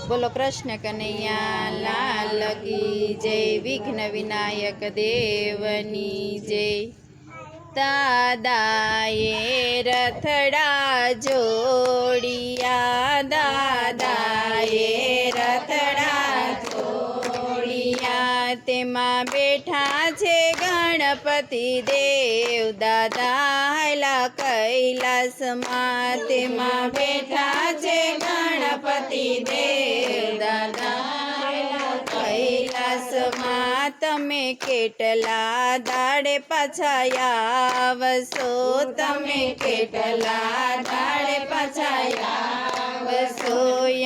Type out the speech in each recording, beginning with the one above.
बोलो कृष्ण कन्हैया लाल की जय। विघ्न विनायक देवनी जय। दादाए रथड़ा जोड़िया, दादाए रथड़ा जोड़िया, तेमा बैठा छे गणपति देव। दादा हैला कैलास मां, तेमा बैठा छे गणपति देव। दादा हैला कैलास मां, तमे केटला दाड़े पाछा आवशो, तमे केटला दाड़े पाछा आवशो।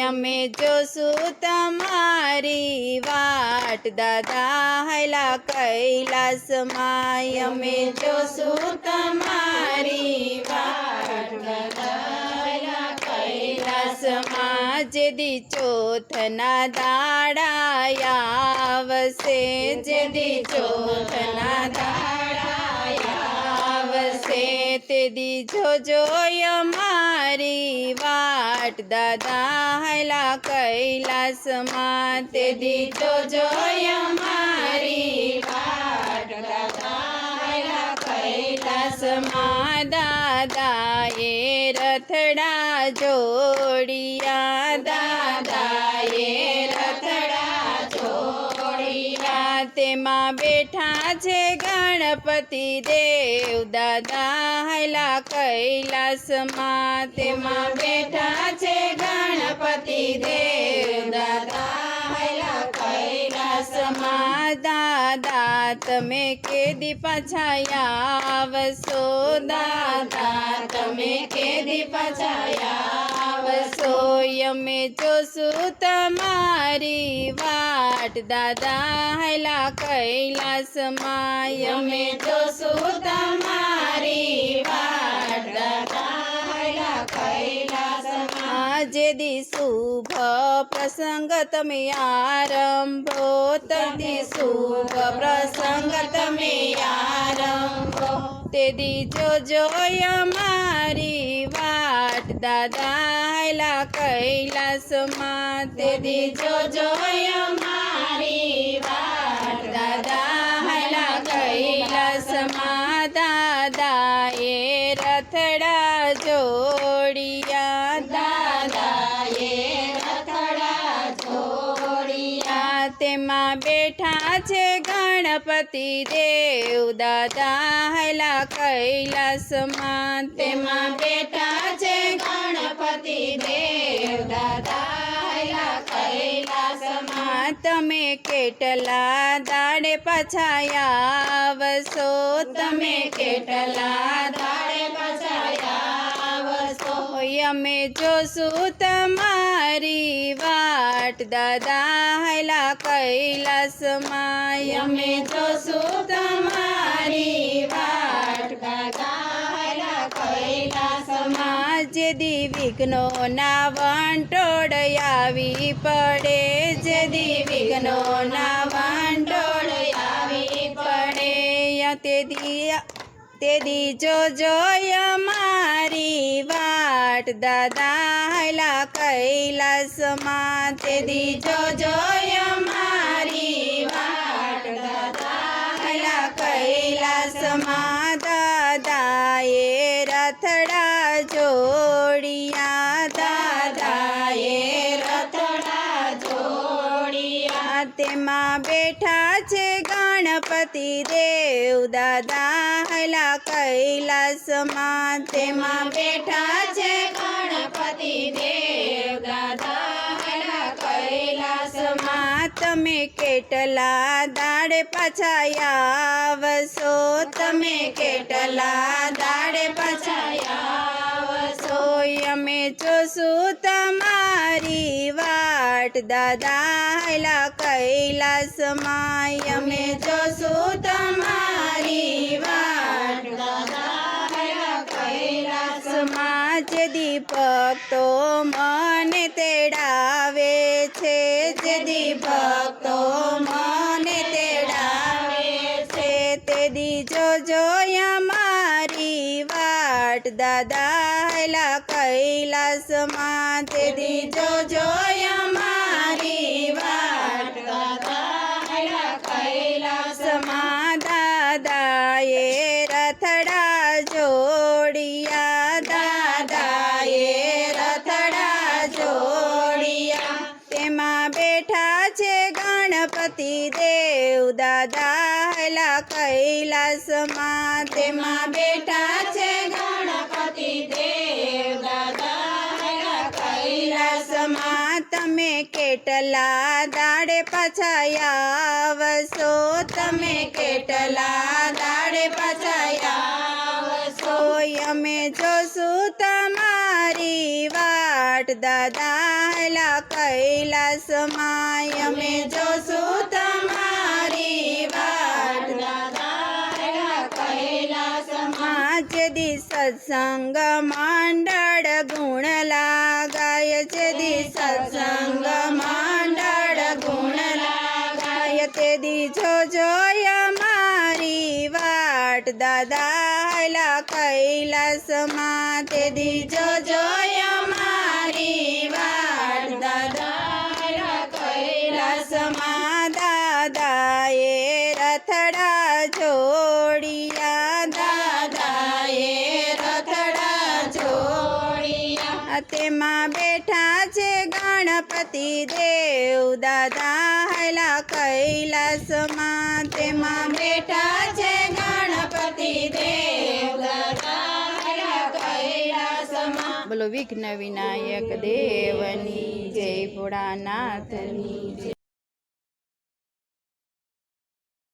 अमे जोशु तमारी वाट, दादा हैला कैलास मां, अमे जोशु तमारी वाट। दादा हैला कैलास मां, जेदी चौथना दाड़ा आवशे, जेदी चौथना दाड़ा आवशे, तेदी जोजो अमारी वाट। दादा हैला कैलास मां, तेदी जोजो अमारी वाट। दादा हैला कैलास मां, दादाए रथड़ा जोड़िया, दादाए रथड़ा जोड़िया, तेमा बैठा छे गणपति देव। दादा हैला कैलास मां, तेमा बैठा छे गणपति देव। दादा हैला कैलास मां, दादा तमे केदी पाछा आवशो, दादा तमे केदी पाछा आवशो। अमे जोशु तमारी वाट, दादा हैला कैलास मां, अमे जोशु तमारी वाट। दादा हैला कैलास मां, जेदी शुभ प्रसंग तमे आरंभो, तदी शुभ प्रसंग तमे आरंभो, तेदी जोजो अमारी वाट। दादा हैला कैलास मां, तेदी जोजो अमारी वाट। दादा हैला कैलास मां, दादाए रथड़ा जोड़िया, दादाए रथड़ा जोड़िया, तेमा बैठा छे गणपति देव। दादा हैला कैलास मां, तेमा बैठा छे गणपति देव। दादा हैला कैलास मां, तमे केटला दाड़े पाछा आवशो, तमे केटला दाड़े पाछा आवशो। अमे जोशु तमारी वाट, दादा हैला कैलास मां, अमे जोशु तमारी वाट। दादा हैला कैलास मां, जेदी विघ्नो ना वंटोड़ आवी पड़े, जेदी विघ्नो ना वंटोड़ आवी पड़े, तेदी जोजो अमारी वाट। दादा हैला कैलास मां, तेदी जोजो अमारी वाट। दादा हैला कैलास मां, दादाए रथड़ा जोड़िया, दादाए रथड़ा जोड़िया, तेमा बैठा छे गणपति देव। दादा हैला कैलास मां, तेमा बैठा छे गणपति देव। दादा हैला कैलास मां, तमे केटला दाड़े पाछा आवशो, तमे केटला दाड़े पाछा आवशो। अमे जोशु तमारी वाट, दादा हैला कैलास मां, अमे जोशु तमारी वाट। दादा हैला कैलास मां, जेदी भक्तो मने तेड़ावे छे, जेदी भक्तो मने तेड़ावे छे, तेदी जोजो अमारी वाट। दादा हैला कैलास मां, तेदी जोजो अमारी ગણપતિ દેવ દાદા હેલા કૈલાસમાં તેમાં બેઠા છે ગણપતિ દેવ દાદા હેલા કૈલાસમાં તમે કેટલા દાડે પાછા આવશો તમે કેટલા દાડે પાછા આવશો અમે જોશું તમારી વાટ દાદા હેલા કૈલાસમાં અમે જોશું તમારી વાટ દાદા હેલા કૈલાસમાં જેદી સત્સંગ મંડળ ગુણ લાગાય જેદી સત્સંગ મંડળ ગુણ લાગાય તેદી જોજો અમારી વાટ દાદા હેલા કૈલાસમાં તેદી જોજો અમારી વાટ દાદા હેલા કૈલાસમાં દાદાએ રથડા જોડિયા દાદાએ રથડા જોડિયા તેમાં બેઠા છે ગણપતિ દેવ દાદા હેલા કૈલાસમાં તેમાં બેઠા છે ગણપતિ દેવ દાદા હેલા કૈલાસમાં બોલો વિઘ્ન વિનાયક દેવની જય ભોળાનાથની જય